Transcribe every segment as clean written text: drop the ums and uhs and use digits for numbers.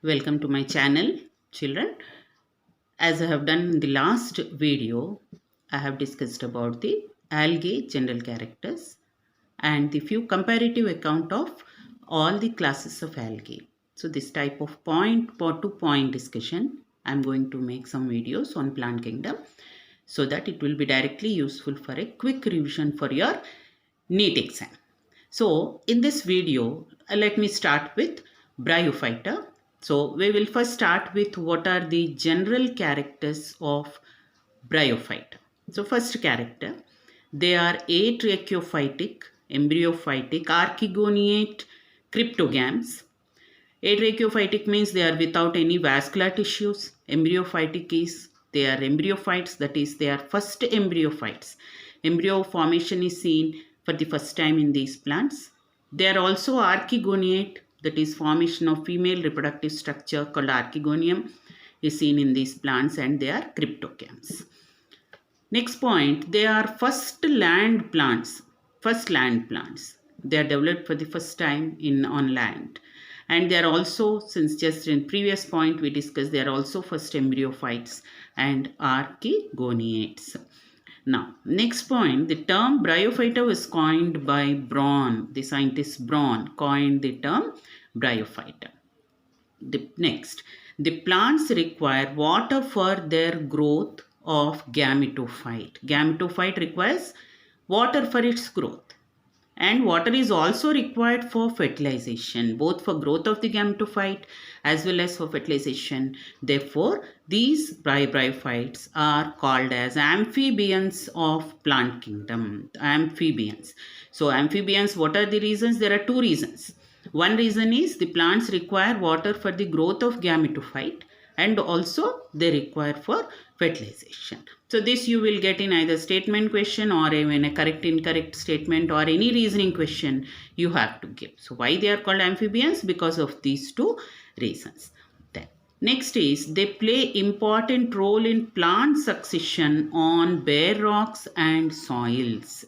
Welcome to my channel, children. As I have done in the last video, I have discussed about the algae general characters and the few comparative account of all the classes of algae. So this type of point to point discussion, I am going to make some videos on plant kingdom so that it will be directly useful for a quick revision for your NEET exam. So in this video, let me start with bryophyta. So we will first start with what are the general characters of bryophyta. So first character, they are atracheophytic, embryophytic, archegoniate cryptogams. Atracheophytic means they are without any vascular tissues. Embryophytic is they are embryophytes, that is they are first embryophytes. Embryo formation is seen for the first time in these plants. They are also archegoniate, that is formation of female reproductive structure called archegonium is seen in these plants, and they are cryptogams. Next point, they are first land plants. First land plants. They are developed for the first time on land. And they are also, since just in previous point we discussed, they are also first embryophytes and archegoniates. Now, next point, the term bryophyta was coined by Braun. The scientist Braun coined the term bryophyta. Next, the plants require water for their growth of gametophyte. Gametophyte requires water for its growth. And water is also required for fertilization, both for growth of the gametophyte as well as for fertilization. Therefore, these bryophytes are called as amphibians of plant kingdom. Amphibians. So, amphibians, what are the reasons? There are two reasons. One reason is the plants require water for the growth of gametophyte, and also they require for fertilization. So this you will get in either statement question or even a correct incorrect statement or any reasoning question you have to give. So why they are called amphibians? Because of these two reasons. Then next is they play important role in plant succession on bare rocks and soils.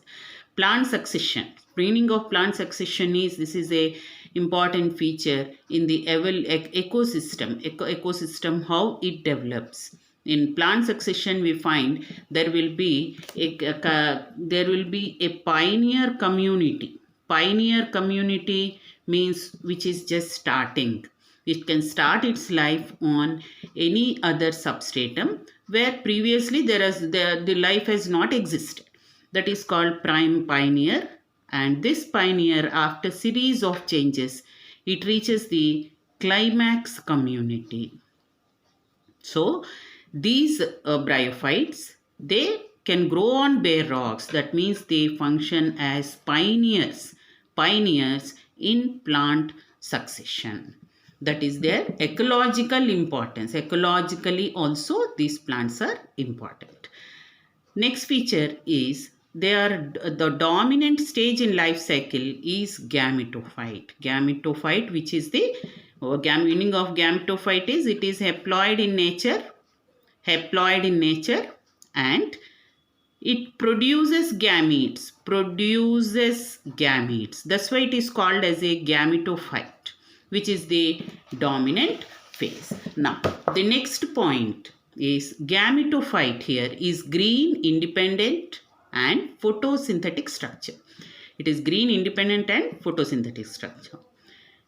Plant succession. Meaning of plant succession is this is a important feature in the ecosystem. Ecosystem, how it develops. In plant succession, we find there will be a pioneer community. Pioneer community means which is just starting. It can start its life on any other substratum where previously the life has not existed. That is called prime pioneer, and this pioneer, after series of changes, it reaches the climax community. So these bryophytes, they can grow on bare rocks. That means they function as pioneers in plant succession. That is their ecological importance. Ecologically also these plants are important. Next feature is the dominant stage in life cycle is gametophyte. Gametophyte, which is the meaning of gametophyte is it is haploid in nature, and it produces gametes. That's why it is called as a gametophyte, which is the dominant phase. Now, the next point is gametophyte here is green, independent and photosynthetic structure. It is green, independent and photosynthetic structure.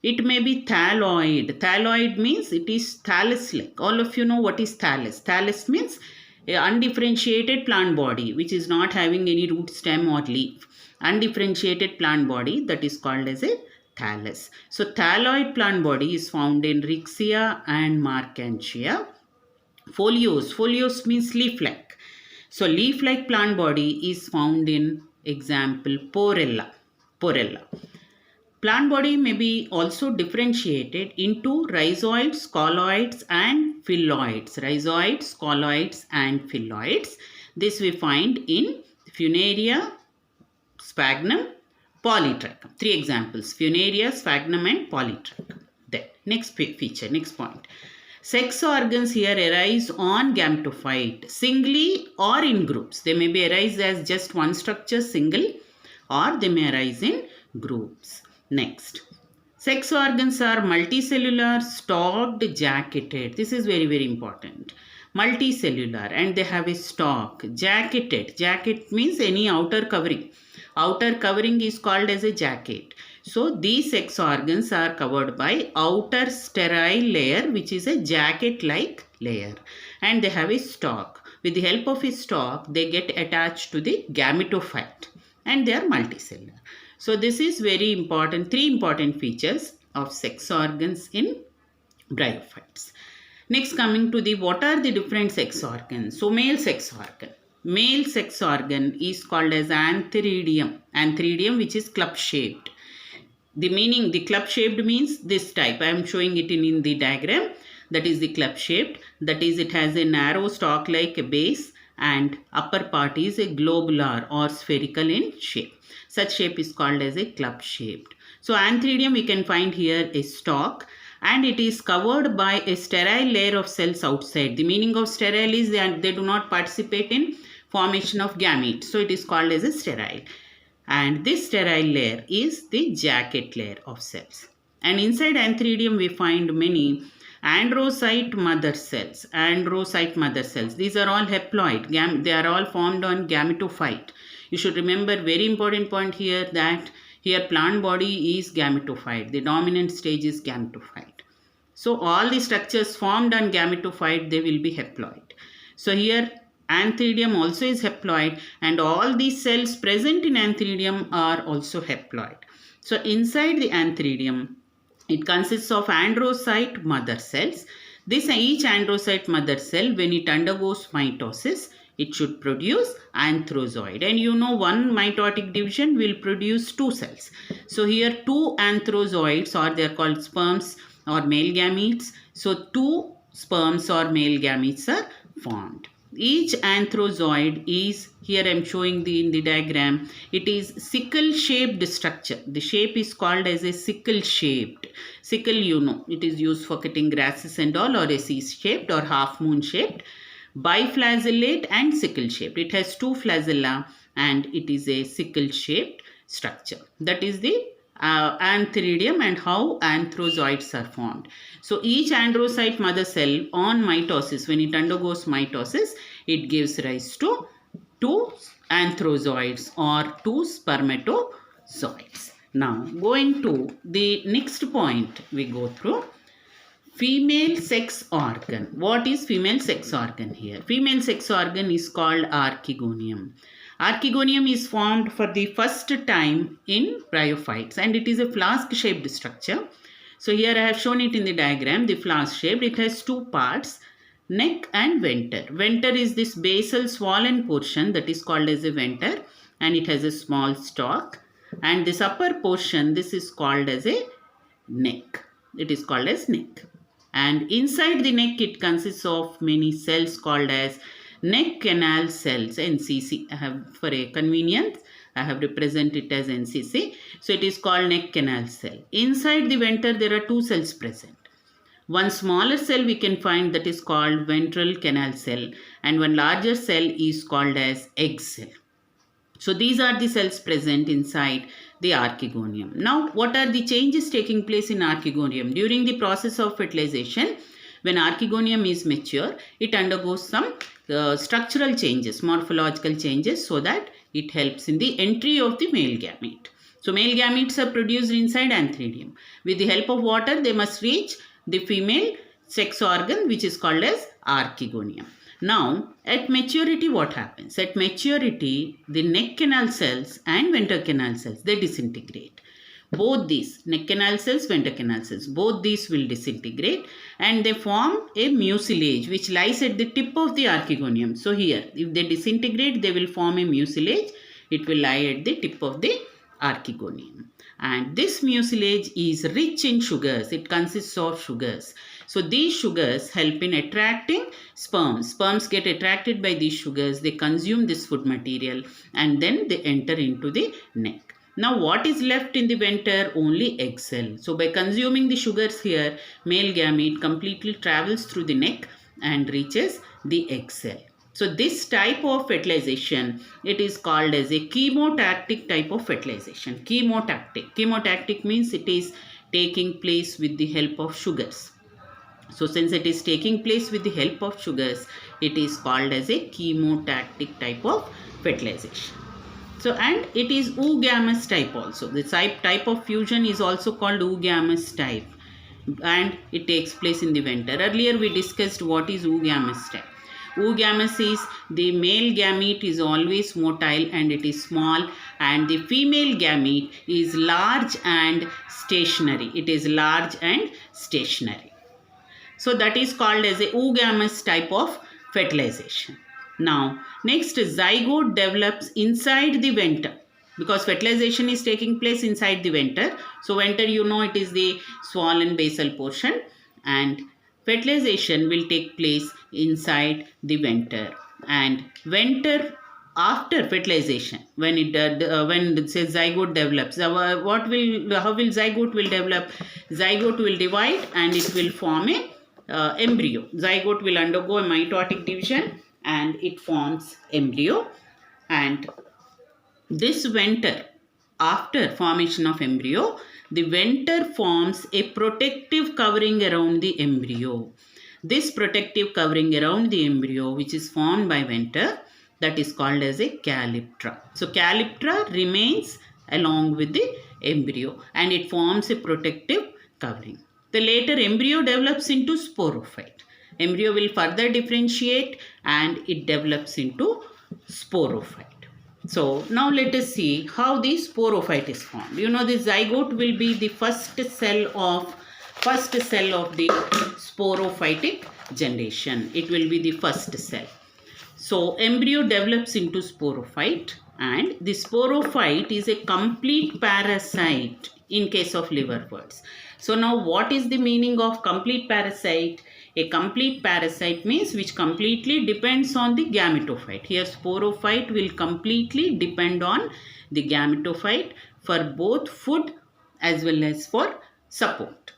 It may be thalloid. Thalloid means it is thallus-like. All of you know what is thallus. Thallus means a undifferentiated plant body which is not having any root, stem or leaf. Undifferentiated plant body, that is called as a thallus. So thalloid plant body is found in Rixia and Marchantia. Foliose means leaf-like. So leaf-like plant body is found in example Porella. Plant body may be also differentiated into rhizoids, colloids and phylloids. Rhizoids, colloids and phylloids. This we find in Funaria, Sphagnum, Polytrichum. Three examples: Funaria, Sphagnum and Polytrichum. Then next feature, next point. Sex organs here arise on gametophyte, singly or in groups. They may be arise as just one structure, single, or they may arise in groups. Next, Sex organs are multicellular, stalked, jacketed. This is very, very important. Multicellular, and they have a stalk. Jacketed. Jacket means any outer covering. Outer covering is called as a jacket. So these sex organs are covered by outer sterile layer, which is a jacket-like layer. And they have a stalk. With the help of a stalk, they get attached to the gametophyte. And they are multicellular. So this is very important, three important features of sex organs in bryophytes. Next, coming to the what are the different sex organs. So male sex organ. Male sex organ is called as antheridium. Antheridium, which is club shaped. The meaning, the club shaped means this type. I am showing it in the diagram. That is the club shaped. That is, it has a narrow stalk like base and upper part is a globular or spherical in shape. Such shape is called as a club shaped. So antheridium, we can find here a stalk, and it is covered by a sterile layer of cells outside. The meaning of sterile is that they do not participate in formation of gametes. So it is called as a sterile. And this sterile layer is the jacket layer of cells. And inside antheridium we find many androcyte mother cells. Androcyte mother cells. These are all haploid. They are all formed on gametophyte. You should remember very important point here that here plant body is gametophyte. The dominant stage is gametophyte. So all the structures formed on gametophyte, they will be haploid. So here antheridium also is haploid, and all these cells present in antheridium are also haploid. So inside the antheridium, it consists of androcyte mother cells. Each androcyte mother cell, when it undergoes mitosis, it should produce anthrozoid. And you know, one mitotic division will produce two cells. So here two anthrozoids, or they are called sperms or male gametes. So two sperms or male gametes are formed. Each anthrozoid is, here I am showing in the diagram, it is sickle shaped structure. The shape is called as a sickle shaped. Sickle, you know, it is used for cutting grasses and all, or a C shaped or half moon shaped. Biflagellate and sickle shaped. It has two flagella and it is a sickle shaped structure. That is the antheridium and how anthrozoids are formed. So each androcyte mother cell on mitosis, when it undergoes mitosis, it gives rise to two anthrozoids or two spermatozoids. Now going to the next point we go through. Female sex organ. What is female sex organ here? Female sex organ is called archegonium. Archegonium is formed for the first time in bryophytes, and it is a flask shaped structure. So here I have shown it in the diagram, the flask shaped. It has two parts, neck and venter. Venter is this basal swollen portion that is called as a venter, and it has a small stalk. And this upper portion, this is called as a neck. It is called as neck. And inside the neck, it consists of many cells called as neck canal cells, NCC. For a convenience, I have represented it as NCC. So it is called neck canal cell. Inside the venter, there are two cells present. One smaller cell we can find that is called ventral canal cell, and one larger cell is called as egg cell. So these are the cells present inside the archegonium. Now, what are the changes taking place in archegonium? During the process of fertilization, when archegonium is mature, it undergoes some structural changes, morphological changes, so that it helps in the entry of the male gamete. So male gametes are produced inside antheridium. With the help of water, they must reach the female sex organ, which is called as archegonium. Now, at maturity, what happens? At maturity, the neck canal cells and venter canal cells, they disintegrate. Both these, neck canal cells, venter canal cells, both these will disintegrate and they form a mucilage which lies at the tip of the archegonium. So here, if they disintegrate, they will form a mucilage. It will lie at the tip of the archegonium. And this mucilage is rich in sugars. It consists of sugars. So these sugars help in attracting sperms. Sperms get attracted by these sugars. They consume this food material and then they enter into the neck. Now what is left in the venter? Only egg cell. So by consuming the sugars here, male gamete completely travels through the neck and reaches the egg cell. So this type of fertilization, it is called as a chemotactic type of fertilization. Chemotactic. Chemotactic means it is taking place with the help of sugars. So since it is taking place with the help of sugars, it is called as a chemotactic type of fertilization. So, and it is oogamous type also. The type of fusion is also called oogamous type, and it takes place in the winter. Earlier we discussed what is oogamous type. Oogamous is the male gamete is always motile and it is small, and the female gamete is large and stationary. It is large and stationary. So that is called as a oogamous type of fertilization. Now, next, zygote develops inside the venter, because fertilization is taking place inside the venter. So venter, you know, it is the swollen basal portion, and fertilization will take place inside the venter. And venter, after fertilization, when it says zygote develops, how will zygote will develop? Zygote will divide and it will form a embryo. Zygote will undergo a mitotic division and it forms embryo. And this venter, after formation of embryo, the venter forms a protective covering around the embryo. This protective covering around the embryo, which is formed by venter, that is called as a calyptra. So calyptra remains along with the embryo and it forms a protective covering. The later embryo develops into sporophyte. Embryo will further differentiate and it develops into sporophyte. So now let us see how the sporophyte is formed. You know, the zygote will be the first cell of the sporophytic generation. It will be the first cell. So embryo develops into sporophyte, and the sporophyte is a complete parasite in case of liverworts. So now what is the meaning of complete parasite? A complete parasite means which completely depends on the gametophyte. Here sporophyte will completely depend on the gametophyte for both food as well as for support.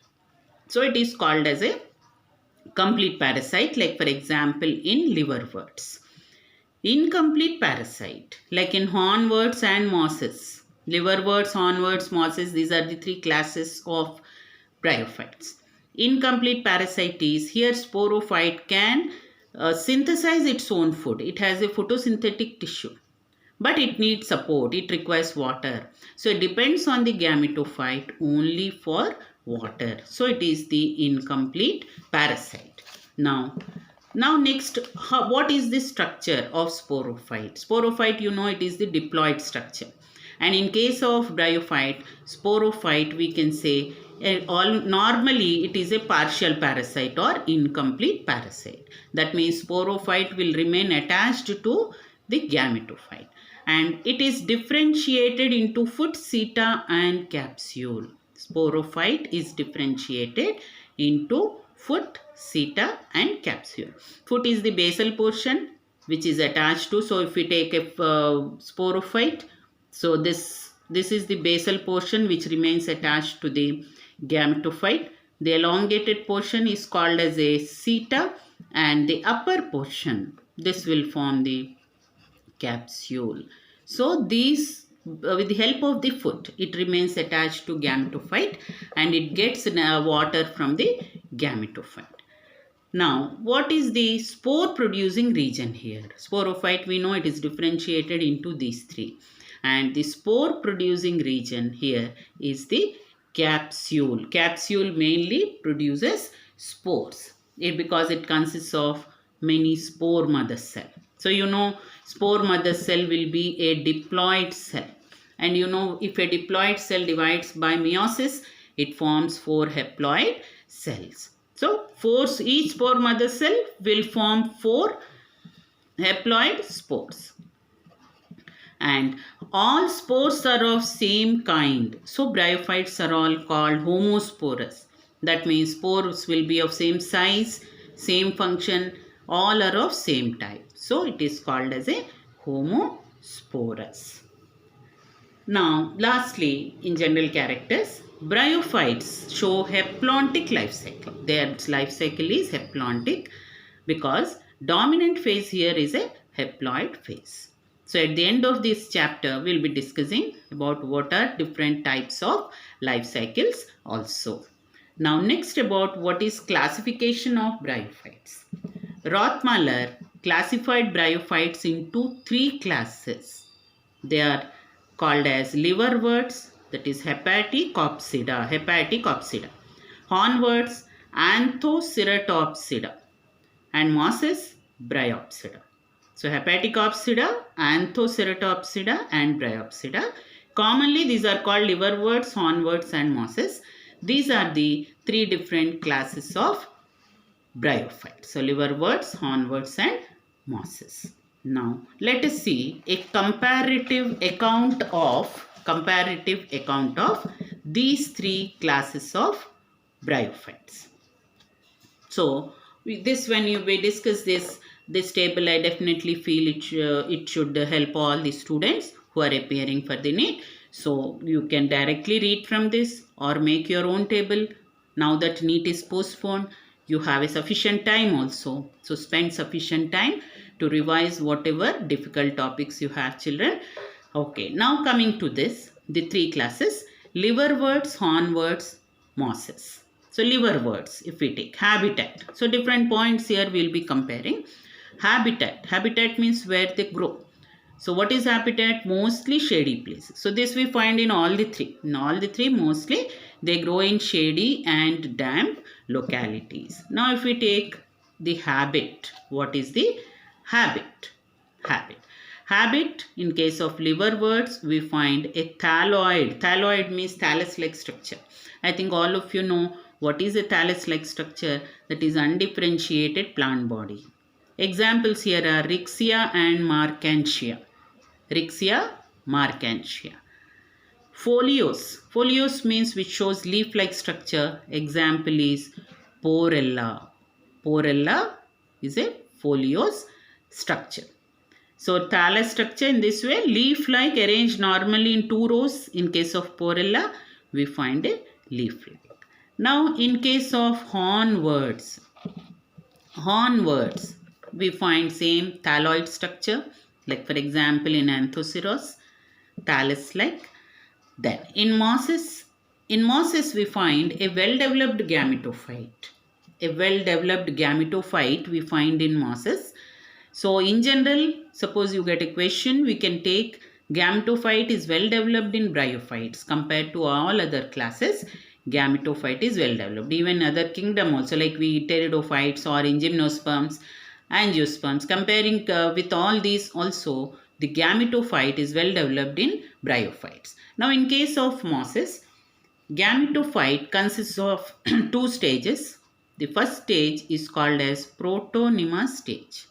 So it is called as a complete parasite, like for example in liverworts. Incomplete parasite, like in hornworts and mosses. Liverworts, hornworts, mosses, these are the three classes of bryophytes. Incomplete parasite is, here sporophyte can synthesize its own food. It has a photosynthetic tissue, but it needs support. It requires water. So it depends on the gametophyte only for water. So it is the incomplete parasite. Now next, what is the structure of sporophyte? Sporophyte, you know, it is the diploid structure. And in case of bryophyte, sporophyte, we can say normally it is a partial parasite or incomplete parasite. That means sporophyte will remain attached to the gametophyte. And it is differentiated into foot, seta and capsule. Sporophyte is differentiated into foot, seta and capsule. Foot is the basal portion which is attached to. So if we take a sporophyte, so this is the basal portion which remains attached to the gametophyte. The elongated portion is called as a seta, and the upper portion, this will form the capsule. So these, with the help of the foot, it remains attached to gametophyte and it gets water from the gametophyte. Now, what is the spore producing region here? Sporophyte, we know it is differentiated into these three. And the spore producing region here is the capsule. Capsule mainly produces spores because it consists of many spore mother cell. So you know, spore mother cell will be a diploid cell. And you know, if a diploid cell divides by meiosis, it forms 4 haploid cells. So each spore mother cell will form 4 haploid spores. And all spores are of same kind. So bryophytes are all called homosporous. That means spores will be of same size, same function, all are of same type. So it is called as a homosporous. Now lastly, in general characters, bryophytes show haplontic life cycle. Their life cycle is haplontic because dominant phase here is a haploid phase. So at the end of this chapter, we'll be discussing about what are different types of life cycles also. Now next about what is classification of bryophytes. Rothmüller classified bryophytes into three classes. They are called as liverworts, that is Hepaticopsida, hornworts, Anthoceratopsida, and mosses, Bryopsida. So Hepaticopsida, Anthoceratopsida, and Bryopsida. Commonly these are called liverworts, hornworts, and mosses. These are the three different classes of bryophytes. So liverworts, hornworts, and mosses. Now let us see a comparative account of these three classes of bryophytes. So when we discuss this table, I definitely feel it should help all the students who are appearing for the NEET. So you can directly read from this or make your own table. Now that NEET is postponed, you have a sufficient time also. So spend sufficient time to revise whatever difficult topics you have, children. Okay, now coming to this, the three classes: liverworts, hornworts, mosses. So liverworts, if we take habitat. So different points here we'll be comparing. Habitat means where they grow. So what is habitat? Mostly shady places. So this we find in all the three. In all the three, mostly they grow in shady and damp localities. Now if we take the habit, what is the habit? Habit, in case of liverworts, we find a thalloid. Thalloid means thallus-like structure. I think all of you know what is a thallus-like structure, that is undifferentiated plant body. Examples here are Rixia and Marchantia. Foliose means which shows leaf-like structure. Example is Porella. Porella is a foliose structure. So thallus structure in this way, leaf-like arranged normally in two rows. In case of Porella, we find a leaf-like. Now in case of hornworts, we find same thalloid structure, like for example in Anthoceros, thallus-like. Then in mosses we find a well-developed gametophyte. We find in mosses. So in general, suppose you get a question, we can take gametophyte is well developed in bryophytes compared to all other classes. Gametophyte is well developed. Even other kingdom also, like we pteridophytes or in gymnosperms, angiosperms, comparing with all these also, the gametophyte is well developed in bryophytes. Now in case of mosses, gametophyte consists of two stages. The first stage is called as protonema stage.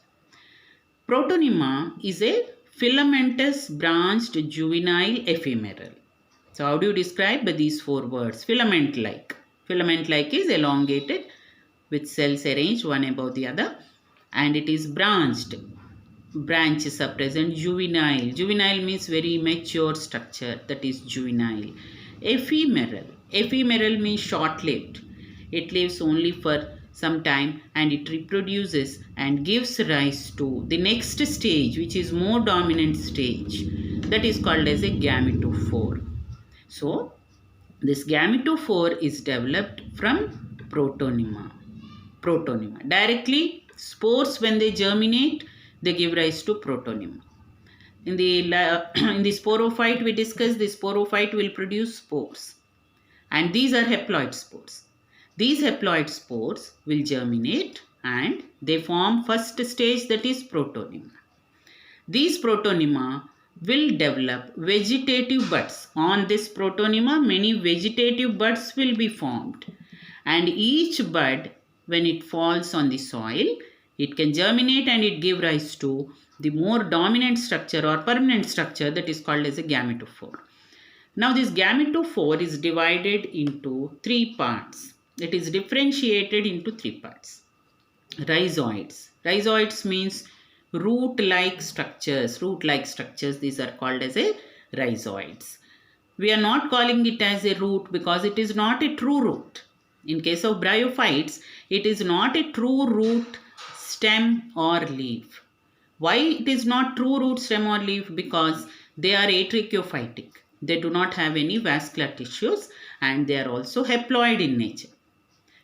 Protonema is a filamentous branched juvenile ephemeral. So how do you describe these four words? Filament-like. Filament-like is elongated with cells arranged one above the other, and it is branched. Branches are present. Juvenile. Juvenile means very mature structure, that is juvenile. Ephemeral. Ephemeral means short-lived. It lives only for some time and it reproduces and gives rise to the next stage, which is more dominant stage, that is called as a gametophore. So this gametophore is developed from protonema. Directly spores, when they germinate, they give rise to protonema. In the sporophyte we discussed, the sporophyte will produce spores, and these are haploid spores. These haploid spores will germinate and they form first stage, that is protonema. These protonema will develop vegetative buds. On this protonema, many vegetative buds will be formed, and each bud, when it falls on the soil, it can germinate and it give rise to the more dominant structure or permanent structure, that is called as a gametophore. Now this gametophore is divided into three parts. It is differentiated into three parts. Rhizoids. Rhizoids means root-like structures. These are called as a rhizoids. We are not calling it as a root because it is not a true root. In case of bryophytes, it is not a true root, stem or leaf. Why it is not true root, stem or leaf? Because they are atracheophytic. They do not have any vascular tissues and they are also haploid in nature.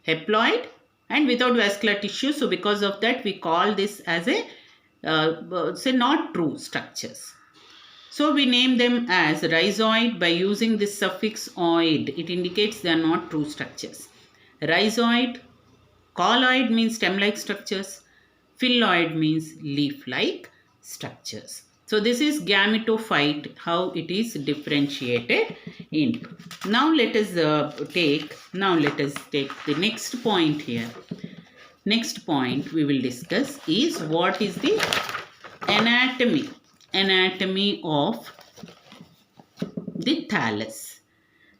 Haploid and without vascular tissue. So because of that we call this as a say not true structures. So we name them as rhizoid by using this suffix oid. It indicates they are not true structures. Rhizoid, colloid means stem-like structures. Phylloid means leaf-like structures. So this is gametophyte, how it is differentiated into. Now let us take the next point here. Next point we will discuss is what is the anatomy of the thallus.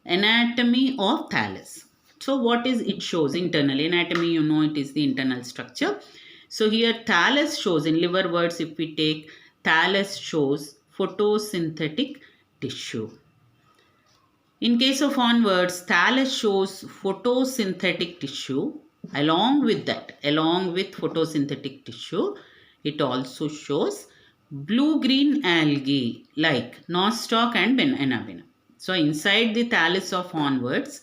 Anatomy of thallus. So what is it shows internally? Anatomy, you know, it is the internal structure. So here thallus shows, in liver words if we take, thallus shows photosynthetic tissue. In case of hornworts, thallus shows photosynthetic tissue. Along with photosynthetic tissue, it also shows blue-green algae like nostoc and Enabina. So inside the thallus of hornworts,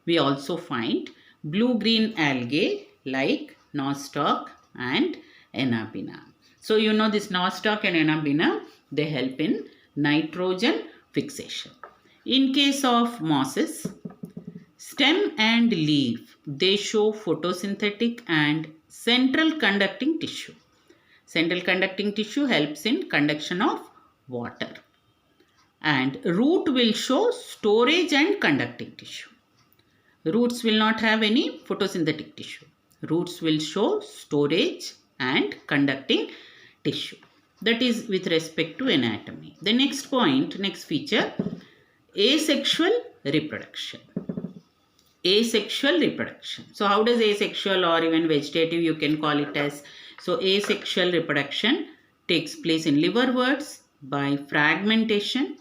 we also find blue-green algae like nostoc and Enabina. So you know this nostoc and Enabina, they help in nitrogen fixation. In case of mosses, stem and leaf, they show photosynthetic and central conducting tissue. Central conducting tissue helps in conduction of water. And root will show storage and conducting tissue. Roots will not have any photosynthetic tissue. Roots will show storage and conducting tissue. That is with respect to anatomy. The next point, next feature, asexual reproduction. Asexual reproduction. So how does asexual or even vegetative you can call it as? So asexual reproduction takes place in liverworts by fragmentation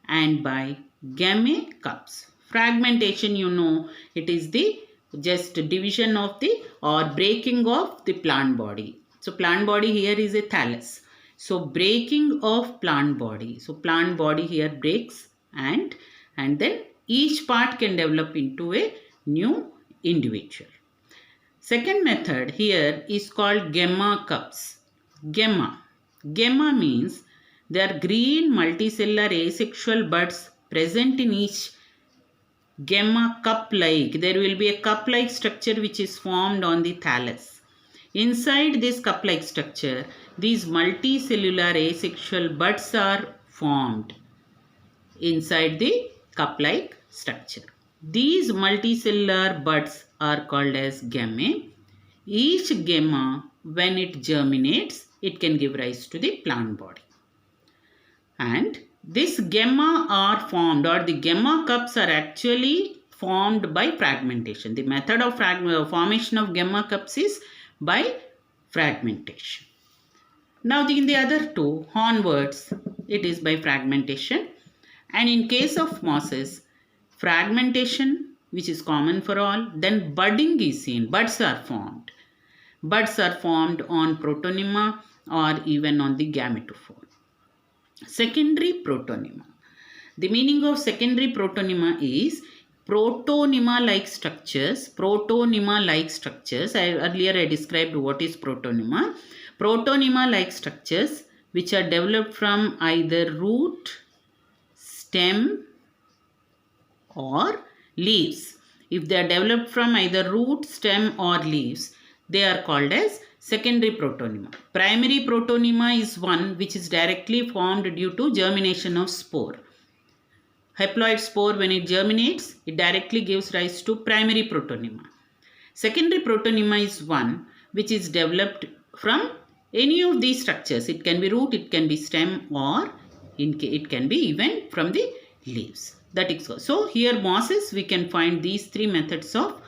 and by gamecops. Fragmentation, you know, it is the just division of the or breaking of the plant body. So plant body here is a thallus. So breaking of plant body. So plant body here breaks and then each part can develop into a new individual. Second method here is called gamecops. Gamma means there are green multicellular asexual buds present in each gamma cup-like. There will be a cup-like structure which is formed on the thallus. Inside this cup-like structure, these multicellular asexual buds are formed inside the cup-like structure. These multicellular buds are called as gamma. Each gamma, when it germinates, it can give rise to the plant body. And this gamma are formed, or the gamma cups are actually formed by fragmentation. The method of formation of gamma cups is by fragmentation. Now in the other two, hornworts, it is by fragmentation. And in case of mosses, fragmentation, which is common for all, then budding is seen. Buds are formed. Buds are formed on protonema or even on the gametophore. Secondary protonema. The meaning of secondary protonema is protonema-like structures. Protonema-like structures. Earlier I described what is protonema. Protonema-like structures which are developed from either root, stem or leaves. If they are developed from either root, stem or leaves, they are called as secondary protonema. Primary protonema is one which is directly formed due to germination of spore. Haploid spore, when it germinates, it directly gives rise to primary protonema. Secondary protonema is one which is developed from any of these structures. It can be root, it can be stem, or it can be even from the leaves. That is so. Here mosses, we can find these three methods of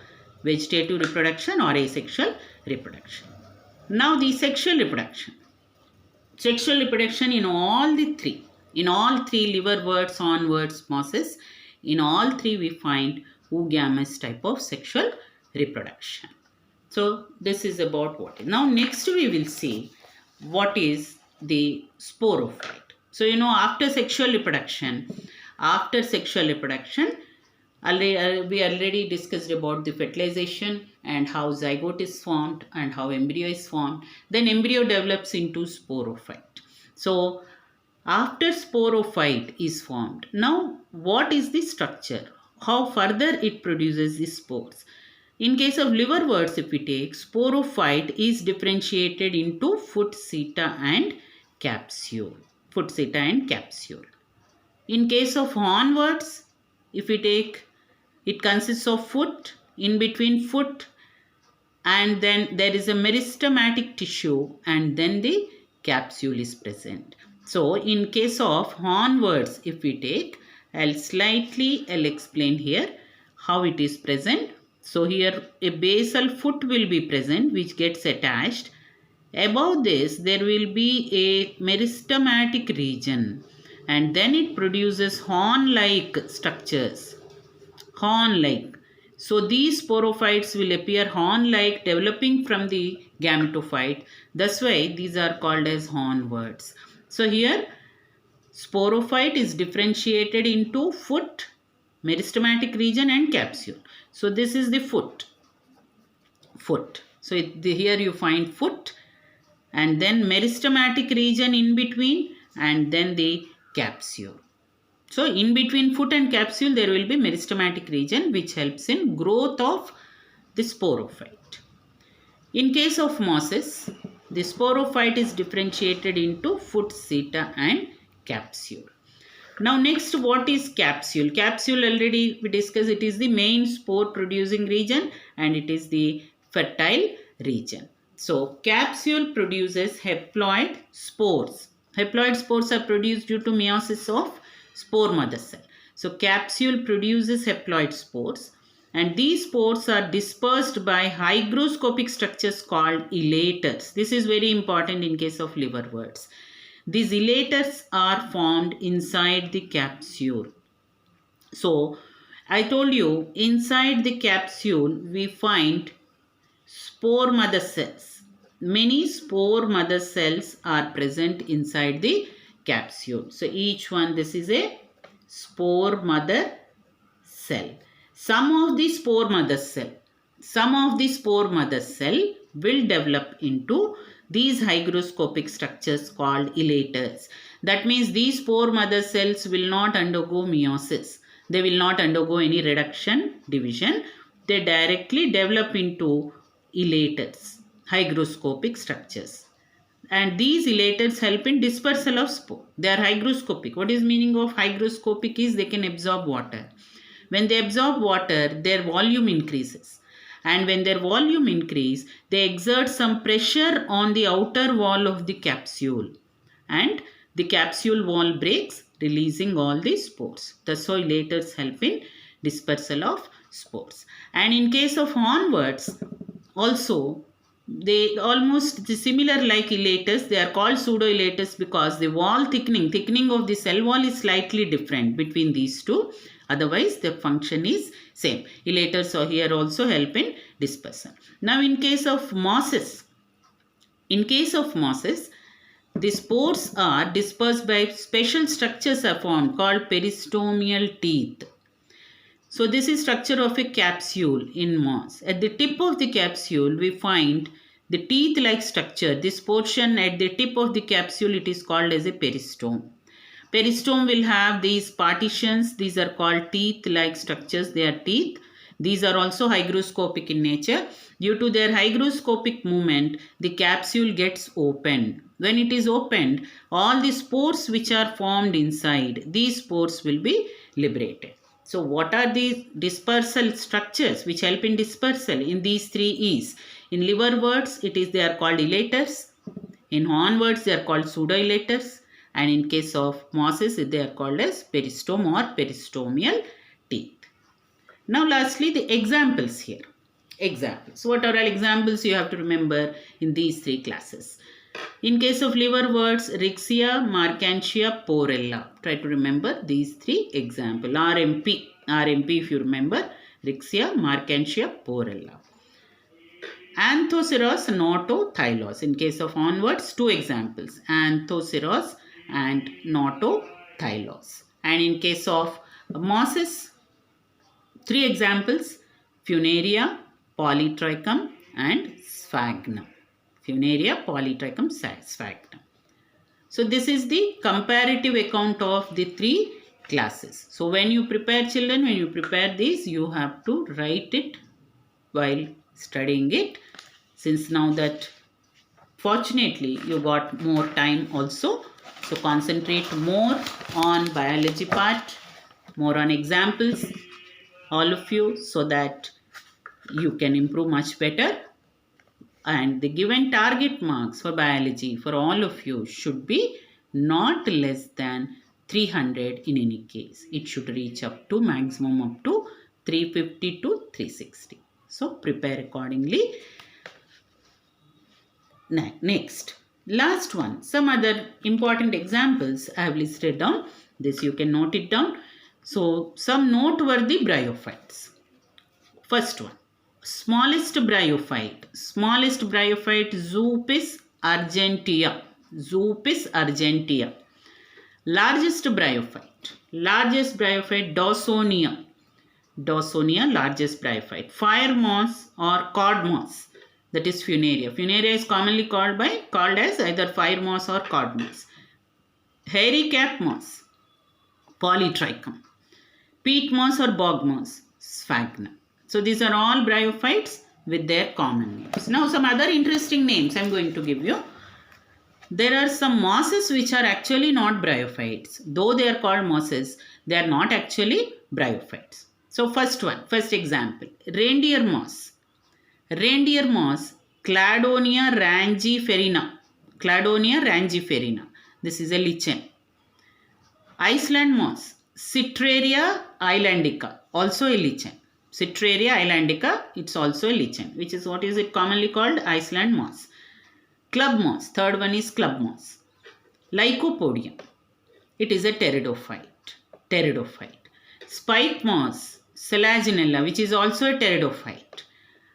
vegetative reproduction or asexual reproduction. Now the sexual reproduction. Sexual reproduction in all three liverworts, hornworts, mosses, in all three we find oogamous type of sexual reproduction. So this is about what. Now next we will see what is the sporophyte. So, you know, after sexual reproduction, we already discussed about the fertilization and how zygote is formed and how embryo is formed. Then embryo develops into sporophyte. So, after sporophyte is formed, now what is the structure? How further it produces the spores? In case of liverworts, if we take, sporophyte is differentiated into foot, seta and capsule. Foot, seta and capsule. In case of hornworts, if we take, it consists of foot, in between foot, and then there is a meristematic tissue, and then the capsule is present. So, in case of hornworts, if we take, I'll explain here how it is present. So, here a basal foot will be present which gets attached. Above this, there will be a meristematic region, and then it produces horn-like structures. Horn-like. So, these sporophytes will appear horn-like, developing from the gametophyte. That's why these are called as hornworts. So, here sporophyte is differentiated into foot, meristematic region and capsule. So, this is the foot. So, here you find foot and then meristematic region in between and then the capsule. So, in between foot and capsule there will be meristematic region which helps in growth of the sporophyte. In case of mosses, the sporophyte is differentiated into foot, seta and capsule. Now next, what is capsule? Capsule already we discussed, it is the main spore producing region and it is the fertile region. So capsule produces haploid spores. Haploid spores are produced due to meiosis of spore mother cell. So capsule produces haploid spores and these spores are dispersed by hygroscopic structures called elaters. This is very important in case of liverworts. These elaters are formed inside the capsule. So, I told you inside the capsule we find spore mother cells. Many spore mother cells are present inside the capsule. So, each one, this is a spore mother cell. Some of the spore mother cell will develop into these hygroscopic structures called elaters. That means these spore mother cells will not undergo meiosis. They will not undergo any reduction, division. They directly develop into elaters, hygroscopic structures. And these elaters help in dispersal of spore. They are hygroscopic. What is meaning of hygroscopic is they can absorb water. When they absorb water, their volume increases. And when their volume increase, they exert some pressure on the outer wall of the capsule. And the capsule wall breaks, releasing all the spores. That's why elaters help in dispersal of spores. And in case of hornworts, also, they almost similar like elaters. They are called pseudoelaters because the wall thickening of the cell wall is slightly different between these two. Otherwise, the function is same. Elaters are here also help in dispersal. Now, in case of mosses, the spores are dispersed by special structures are formed called peristomial teeth. So, this is structure of a capsule in moss. At the tip of the capsule, we find the teeth-like structure. This portion at the tip of the capsule, it is called as a peristome. Peristome will have these partitions. These are called teeth-like structures. They are teeth. These are also hygroscopic in nature. Due to their hygroscopic movement, the capsule gets opened. When it is opened, all the spores which are formed inside, these spores will be liberated. So, what are the dispersal structures which help in dispersal in these three E's? In liverworts, they are called elaters. In hornworts, they are called pseudoelaters. And in case of mosses, they are called as peristome or peristomial teeth. Now, lastly, the examples here. Examples. What are all examples you have to remember in these three classes? In case of liverworts, Rixia, Marchantia, Porella. Try to remember these three examples. RMP if you remember. Rixia, Marchantia, Porella. Anthoceros, Notothyllos. In case of onwards, two examples, Anthoceros and Notothyllos. And in case of mosses, three examples, Funaria, Polytrichum and Sphagnum. Funaria, Polytrichum, Sphagnum. So this is the comparative account of the three classes. So when you prepare, children, when you prepare this, you have to write it while studying it. Since now that fortunately you got more time also, so concentrate more on biology part, more on examples, all of you, so that you can improve much better. And the given target marks for biology for all of you should be not less than 300 in any case. It should reach up to maximum up to 350 to 360. So prepare accordingly. Next, last one, some other important examples I have listed down. This you can note it down. So some noteworthy bryophytes. First one, smallest bryophyte, Zoophis argentea, Largest bryophyte, Dawsonia, largest bryophyte. Fire moss or cod moss, that is Funaria. Funaria is commonly called as either fire moss or cod moss. Hairy cap moss, Polytrichum. Peat moss or bog moss, Sphagnum. So these are all bryophytes with their common names. Now some other interesting names I am going to give you. There are some mosses which are actually not bryophytes. Though they are called mosses, they are not actually bryophytes. So first example, reindeer moss. Cladonia rangiferina. This is a lichen. Iceland moss, Citraria islandica, also a lichen. Citraria islandica, it's also a lichen, which is what is it commonly called? Iceland moss. Club moss, third one is club moss. Lycopodium, it is a pteridophyte. Spike moss, Selaginella, which is also a pteridophyte.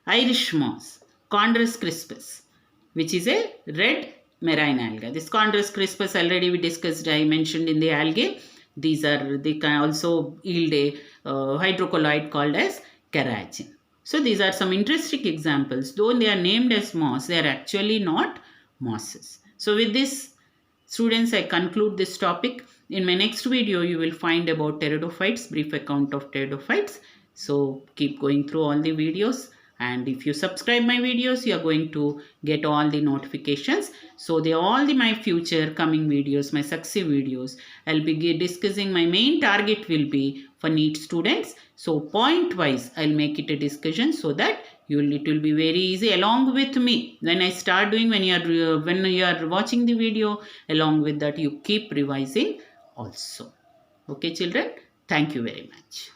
Irish moss, Chondrus crispus, which is a red marine alga. This Chondrus crispus already we discussed, I mentioned in the algae. They can also yield a hydrocolloid called as carrageen. So these are some interesting examples. Though they are named as moss, they are actually not mosses. So with this, students, I conclude this topic. In my next video, you will find about pteridophytes, brief account of pteridophytes. So keep going through all the videos. And if you subscribe my videos, you are going to get all the notifications. So my future coming videos, my successive videos, I'll be discussing. My main target will be for NEET students. So point wise, I'll make it a discussion so that it will be very easy along with me. When I start doing, when you are watching the video, along with that, you keep revising also. Okay, children. Thank you very much.